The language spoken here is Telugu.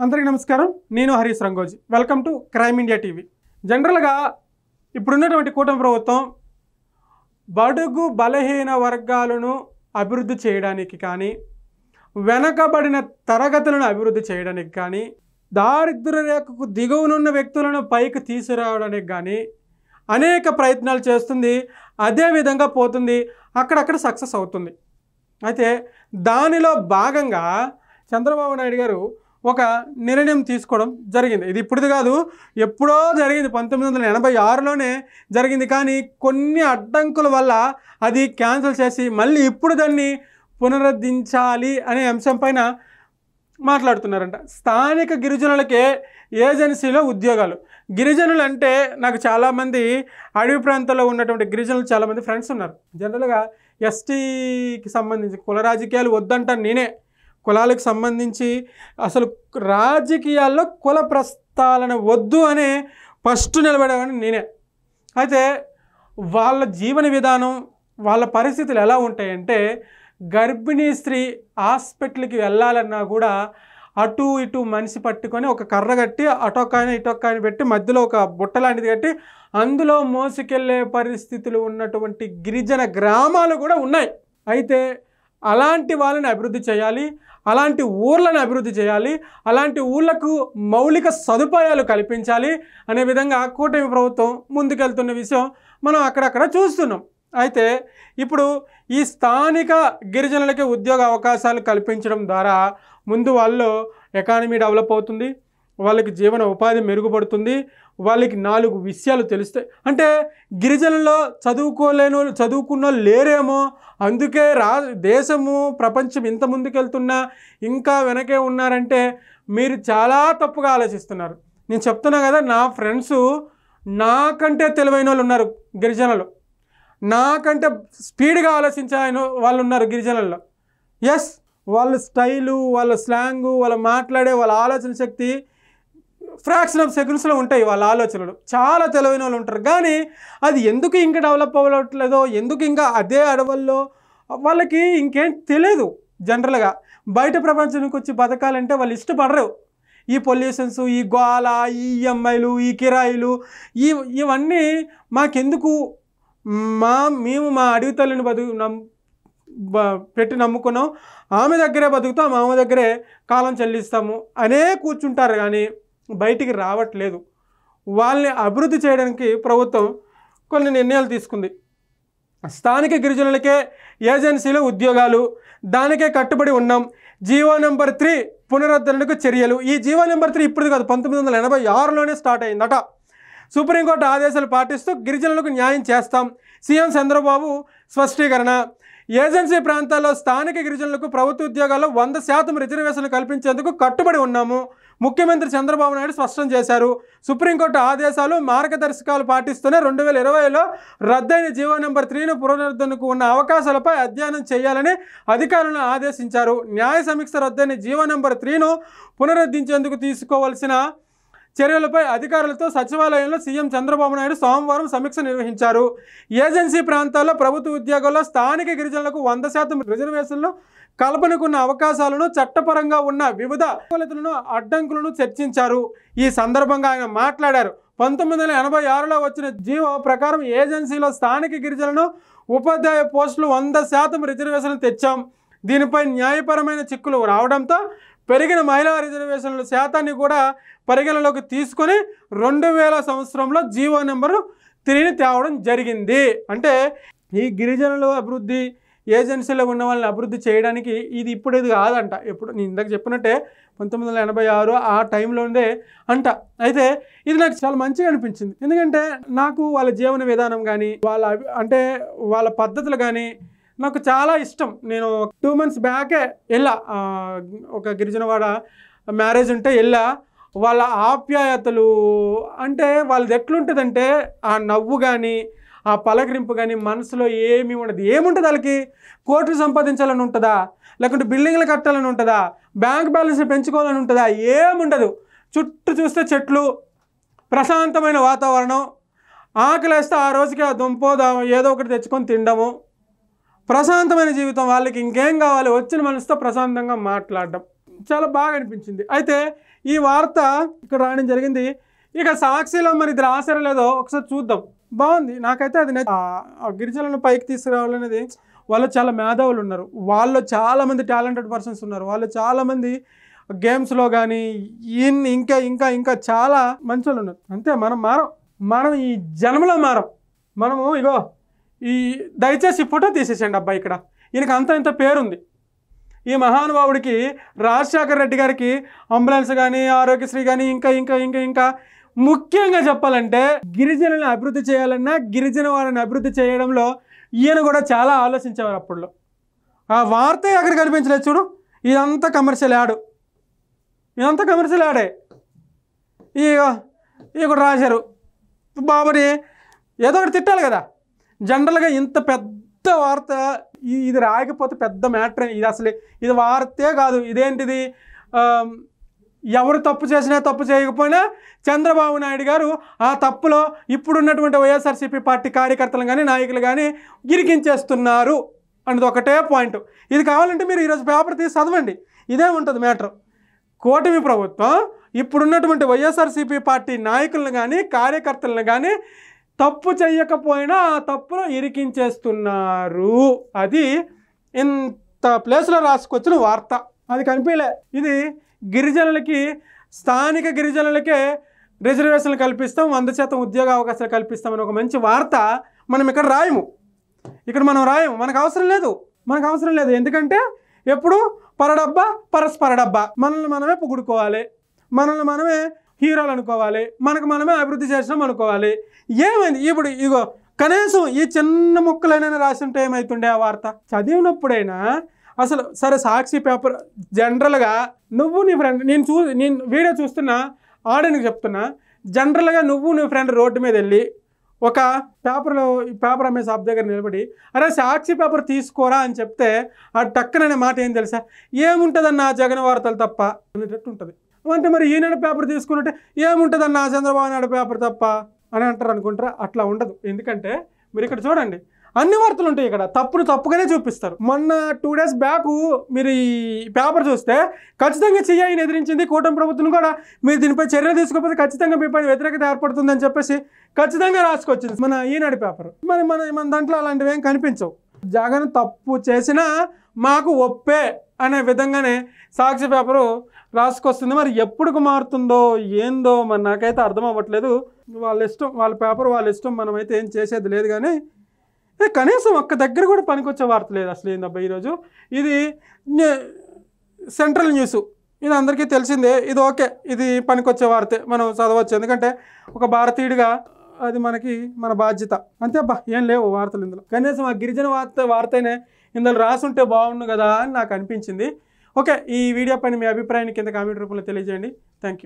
అందరికీ నమస్కారం. నేను Harish Rangoji. Welcome to crime India TV. జనరల్గా ఇప్పుడున్నటువంటి కూటమి ప్రభుత్వం బడుగు బలహీన వర్గాలను అభివృద్ధి చేయడానికి కానీ, వెనకబడిన తరగతులను అభివృద్ధి చేయడానికి కానీ, దారిద్ర్య రేఖకు దిగువనున్న వ్యక్తులను పైకి తీసుకురావడానికి కానీ అనేక ప్రయత్నాలు చేస్తుంది. అదే విధంగా పోతుంది, అక్కడక్కడ సక్సెస్ అవుతుంది. అయితే దానిలో భాగంగా చంద్రబాబు నాయుడు గారు ఒక నిర్ణయం తీసుకోవడం జరిగింది. ఇది ఇప్పుడుది కాదు, ఎప్పుడో జరిగింది. 1986లోనే జరిగింది. కానీ కొన్ని అడ్డంకుల వల్ల అది క్యాన్సిల్ చేసి మళ్ళీ ఇప్పుడు దాన్ని పునరుద్ధరించాలి అనే అంశం పైన మాట్లాడుతున్నారంట. స్థానిక గిరిజనులకే ఏజెన్సీలో ఉద్యోగాలు. గిరిజనులు అంటే నాకు చాలామంది అడవి ప్రాంతాల్లో ఉన్నటువంటి గిరిజనులు చాలామంది ఫ్రెండ్స్ ఉన్నారు. జనరల్గా ఎస్టీకి సంబంధించి కుల రాజకీయాలు వద్దంటాను నేనే. కులాలకు సంబంధించి అసలు రాజకీయాల్లో కుల ప్రస్తావన వద్దు అనే ఫస్ట్ నిలబడేవాడిని నేనే. అయితే వాళ్ళ జీవన విధానం, వాళ్ళ పరిస్థితులు ఎలా ఉంటాయంటే, గర్భిణీ స్త్రీ హాస్పిటల్కి వెళ్ళాలన్నా కూడా అటు ఇటు మనిషి పట్టుకొని ఒక కర్ర కట్టి అటొక్కాయన ఇటొక్కాయన పెట్టి మధ్యలో ఒక బుట్ట లాంటిది కట్టి అందులో మోసుకెళ్ళే పరిస్థితులు ఉన్నటువంటి గిరిజన గ్రామాలు కూడా ఉన్నాయి. అయితే అలాంటి వాళ్ళని అభివృద్ధి చేయాలి, అలాంటి ఊర్లను అభివృద్ధి చేయాలి, అలాంటి ఊళ్ళకు మౌలిక సదుపాయాలు కల్పించాలి అనే విధంగా కూటమి ప్రభుత్వం ముందుకెళ్తున్న విషయం మనం అక్కడక్కడ చూస్తున్నాం. అయితే ఇప్పుడు ఈ స్థానిక గిరిజనులకి ఉద్యోగ అవకాశాలు కల్పించడం ద్వారా ముందు వాళ్ళు ఎకానమీ డెవలప్ అవుతుంది, వాళ్ళకి జీవన ఉపాధి మెరుగుపడుతుంది, వాళ్ళకి 4 విషయాలు తెలుస్తాయి. అంటే గిరిజనుల్లో చదువుకున్న లేరేమో, అందుకే దేశము ప్రపంచం ఇంత ముందుకెళ్తున్నా ఇంకా వెనకే ఉన్నారంటే మీరు చాలా తప్పుగా ఆలోచిస్తున్నారు. నేను చెప్తున్నా కదా, నా ఫ్రెండ్స్ నాకంటే తెలివైన వాళ్ళు ఉన్నారు గిరిజనులు, నాకంటే స్పీడ్గా ఆలోచించే వాళ్ళు ఉన్నారు గిరిజనుల్లో. ఎస్, వాళ్ళ స్టైలు, వాళ్ళ స్లాంగు, వాళ్ళ మాట్లాడే వాళ్ళ ఆలోచన శక్తి ఫ్రాక్షన్ ఆఫ్ సెకండ్స్లో ఉంటాయి. వాళ్ళ ఆలోచనలు చాలా తెలివైన వాళ్ళు ఉంటారు. కానీ అది ఎందుకు ఇంకా డెవలప్ అవ్వట్లేదో, ఎందుకు ఇంకా అదే అడవుల్లో వాళ్ళకి ఇంకేం తెలియదు. జనరల్గా బయట ప్రపంచానికి వచ్చి బతకాలంటే వాళ్ళు ఇష్టపడరు. ఈ పొల్యూషన్స్, ఈ గోల, ఈ ఈఎంఐలు, ఈ కిరాయిలు, ఇవన్నీ మాకెందుకు, మేము మా అడవి తల్లిని పెట్టి నమ్ముకున్నాం, ఆమె దగ్గరే బతుకుతాం, ఆమె దగ్గరే కాలం చెల్లిస్తాము అనే కూర్చుంటారు. కానీ బయటికి రావట్లేదు. వాళ్ళని అభివృద్ధి చేయడానికి ప్రభుత్వం కొన్ని నిర్ణయాలు తీసుకుంది. స్థానిక గిరిజనులకే ఏజెన్సీలో ఉద్యోగాలు, దానికే కట్టుబడి ఉన్నాం. జీవో నెంబర్ 3 పునరుద్ధరణకు చర్యలు. ఈ జీవో నెంబర్ 3 ఇప్పుడు కాదు, 1986లోనే స్టార్ట్ అయిందట. సుప్రీంకోర్టు ఆదేశాలు పాటిస్తూ గిరిజనులకు న్యాయం చేస్తాం. సీఎం చంద్రబాబు స్పష్టీకరణ. ఏజెన్సీ ప్రాంతాల్లో స్థానిక గిరిజనులకు ప్రభుత్వ ఉద్యోగాల్లో 100% రిజర్వేషన్లు కల్పించేందుకు కట్టుబడి ఉన్నాము. ముఖ్యమంత్రి చంద్రబాబు నాయుడు స్పష్టం చేశారు. సుప్రీంకోర్టు ఆదేశాలు, మార్గదర్శకాలు పాటిస్తూనే 2020లో రద్దయిన జీవో నెంబర్ 3ను పునరుద్ధరణకు ఉన్న అవకాశాలపై అధ్యయనం చేయాలని అధికారులను ఆదేశించారు. న్యాయ సమీక్ష రద్దయిన జీవో నెంబర్ 3ను పునరుద్ధరించేందుకు తీసుకోవాల్సిన చర్యలపై అధికారులతో సచివాలయంలో సీఎం చంద్రబాబు నాయుడు సోమవారం సమీక్ష నిర్వహించారు. ఏజెన్సీ ప్రాంతాల్లో ప్రభుత్వ ఉద్యోగాల్లో స్థానిక గిరిజనులకు 100% రిజర్వేషన్లు కల్పనకున్న అవకాశాలను, చట్టపరంగా ఉన్న వివిధ అడ్డంకులను చర్చించారు. ఈ సందర్భంగా ఆయన మాట్లాడారు. 1986లో వచ్చిన జీవో ప్రకారం ఏజెన్సీలో స్థానిక గిరిజనులను ఉపాధ్యాయ పోస్టులు 100% రిజర్వేషన్లు తెచ్చాం. దీనిపై న్యాయపరమైన చిక్కులు రావడంతో పెరిగిన మహిళా రిజర్వేషన్ల శాతాన్ని కూడా పరిగణలోకి తీసుకొని 2000 సంవత్సరంలో జీవో నెంబరు 3ని తేవడం జరిగింది. అంటే ఈ గిరిజనుల అభివృద్ధి, ఏజెన్సీలో ఉన్న వాళ్ళని అభివృద్ధి చేయడానికి ఇది ఇప్పుడు కాదంట. ఎప్పుడు నేను ఇందాక చెప్పినట్టే 1986 ఆ టైంలోనే అంట. అయితే ఇది నాకు చాలా మంచిగా అనిపించింది. ఎందుకంటే నాకు వాళ్ళ జీవన విధానం కానీ, వాళ్ళ పద్ధతులు కానీ నాకు చాలా ఇష్టం. నేను 2 months బ్యాకే వెళ్ళా, ఒక గిరిజనవాడ మ్యారేజ్ ఉంటే వెళ్ళా. వాళ్ళ ఆప్యాయతలు అంటే వాళ్ళది ఎట్లుంటుందంటే, ఆ నవ్వు కానీ, ఆ పలకరింపు కానీ మనసులో ఏముంటుంది వాళ్ళకి. కోట్లు సంపాదించాలని ఉంటుందా, లేకుంటే బిల్డింగ్లు కట్టాలని ఉంటుందా, బ్యాంక్ బ్యాలెన్స్ పెంచుకోవాలని ఉంటుందా, ఏముండదు. చుట్టూ చూస్తే చెట్లు, ప్రశాంతమైన వాతావరణం, ఆకలేస్తే ఆ రోజుకి ఆ దుంపో ఏదో ఒకటి తెచ్చుకొని తినడము, ప్రశాంతమైన జీవితం. వాళ్ళకి ఇంకేం కావాలి, వచ్చిన మనసుతో ప్రశాంతంగా మాట్లాడడం. చాలా బాగా అనిపించింది. అయితే ఈ వార్త ఇక్కడ రావడం జరిగింది. ఇక సాక్షిలో మరి ఇది రాశారో లేదో ఒకసారి చూద్దాం. బాగుంది, నాకైతే అది గిరిజనులను పైకి తీసుకురావాలనేది. వాళ్ళు చాలా మేధావులు ఉన్నారు, వాళ్ళు చాలామంది టాలెంటెడ్ పర్సన్స్ ఉన్నారు, వాళ్ళు చాలామంది గేమ్స్లో కానీ ఇంకా ఇంకా ఇంకా చాలా మంచి వాళ్ళు ఉన్నారు. అంతే, మనం ఈ జన్మలో మనము ఇగో ఈ దయచేసి ఫోటో తీసేసండి అబ్బాయి. ఇక్కడ ఈయనకి ఇంత పేరుంది. ఈ మహానుభావుడికి రాజశేఖర రెడ్డి గారికి అంబులెన్స్ కానీ ఆరోగ్యశ్రీ కానీ ఇంకా ఇంకా ఇంకా ఇంకా ముఖ్యంగా చెప్పాలంటే గిరిజనులను అభివృద్ధి చేయాలన్నా గిరిజన వారిని అభివృద్ధి చేయడంలో ఈయన కూడా చాలా ఆలోచించేవారు అప్పుడులో. ఆ వార్తే అక్కడ కనిపించలేదు చూడు. ఇదంతా కమర్షియల్ యాడ్, ఇదంతా కమర్షియల్ యాడే. ఇక రాశారు బాబుని ఏదో ఒకటి తిట్టాలి కదా. జనరల్గా ఇంత పెద్ద వార్త ఇది రాయకపోతే పెద్ద మ్యాటర్. ఇది అసలు ఇది వార్తే కాదు. ఇదేంటిది, ఎవరు తప్పు చేసినా తప్పు చేయకపోయినా చంద్రబాబు నాయుడు గారు ఆ తప్పులో ఇప్పుడున్నటువంటి వైఎస్ఆర్సీపీ పార్టీ కార్యకర్తలు కానీ నాయకులు కానీ గిరికించేస్తున్నారు అనేది ఒకటే పాయింట్. ఇది కావాలంటే మీరు ఈరోజు పేపర్ తీసి చదవండి, ఇదే ఉంటుంది మ్యాటర్. కూటమి ప్రభుత్వం ఇప్పుడున్నటువంటి వైఎస్ఆర్సీపీ పార్టీ నాయకులను కానీ కార్యకర్తలను కానీ తప్పు చేయకపోయినా ఆ తప్పులో ఇరికించేస్తున్నారు. అది ఇంత ప్లేస్లో రాసుకొచ్చిన వార్త. అది కనిపించలే. ఇది గిరిజనులకి, స్థానిక గిరిజనులకే రిజర్వేషన్లు కల్పిస్తాం, 100% ఉద్యోగ అవకాశాలు కల్పిస్తామని ఒక మంచి వార్త మనం ఇక్కడ రాయము. మనకు అవసరం లేదు. ఎందుకంటే ఎప్పుడు పరడబ్బా పరస్పర డబ్బా. మనల్ని మనమే పొగుడుకోవాలి, మనల్ని మనమే హీరోలు అనుకోవాలి, మనకు మనమే అభివృద్ధి చేసినాం అనుకోవాలి. ఏమైంది ఇప్పుడు? ఇగో కనీసం ఈ చిన్న ముక్కలైనా రాసి ఉంటే ఏమవుతుండే ఆ వార్త. చదివినప్పుడైనా అసలు సరే సాక్షి పేపర్ జనరల్గా నువ్వు నీ ఫ్రెండ్, నేను వీడియో చూస్తున్నా ఆడియన్కి చెప్తున్నా, జనరల్గా నువ్వు నీ ఫ్రెండ్ రోడ్డు మీద వెళ్ళి ఒక పేపర్ అమ్మే షాప్ దగ్గర నిలబడి అరే సాక్షి పేపర్ తీసుకోరా అని చెప్తే ఆ టక్కననే మాట ఏం తెలుసా, ఏముంటుందన్న జగన్ వార్తలు తప్ప అనేటట్టు ఉంటుంది. అంటే మరి ఈనాడు పేపర్ తీసుకున్నట్టే ఏముంటుందన్న చంద్రబాబు నాయుడు పేపర్ తప్ప అని అంటారు అనుకుంటారా? అట్లా ఉండదు. ఎందుకంటే మీరు ఇక్కడ చూడండి, అన్ని వార్తలు ఉంటాయి. ఇక్కడ తప్పుగానే చూపిస్తారు. మొన్న 2 days బ్యాక్ మీరు ఈ పేపర్ చూస్తే ఖచ్చితంగా చెయ్యని ఎదిరించింది కూటమి ప్రభుత్వం కూడా, మీరు దీనిపై చర్యలు తీసుకోకపోతే ఖచ్చితంగా మీపై వ్యతిరేకత ఏర్పడుతుందని చెప్పేసి ఖచ్చితంగా రాసుకొచ్చింది మన ఈనాడు పేపర్. మన దాంట్లో అలాంటివి ఏం కనిపించవు. జగన్ తప్పు చేసినా మాకు ఒప్పే అనే విధంగానే సాక్షి పేపరు రాసుకొస్తుంది. మరి ఎప్పుడుకు మారుతుందో ఏందో మరి నాకైతే అర్థం అవ్వట్లేదు. వాళ్ళ ఇష్టం, వాళ్ళ పేపర్ వాళ్ళ ఇష్టం, మనమైతే ఏం చేసేది లేదు. కానీ కనీసం ఒక్క దగ్గర కూడా పనికొచ్చే వార్త లేదు. అసలు ఏందబ్బా ఈరోజు ఇది సెంట్రల్ న్యూస్, ఇది అందరికీ తెలిసిందే. ఇది ఓకే, ఇది పనికొచ్చే వార్తే, మనం చదవచ్చు. ఎందుకంటే ఒక భారతీయుడిగా అది మన బాధ్యత. అంతే అబ్బా, ఏం లేవు వార్తలు ఇందులో. కనీసం ఆ గిరిజన వార్తనే ఇందులో రాసుంటే బాగుండు కదా అని నాకు అనిపించింది. ఓకే, ఈ వీడియో పైన మీ అభిప్రాయాన్ని కింద కామెంట్ రూపంలో తెలియజేయండి. Thank you.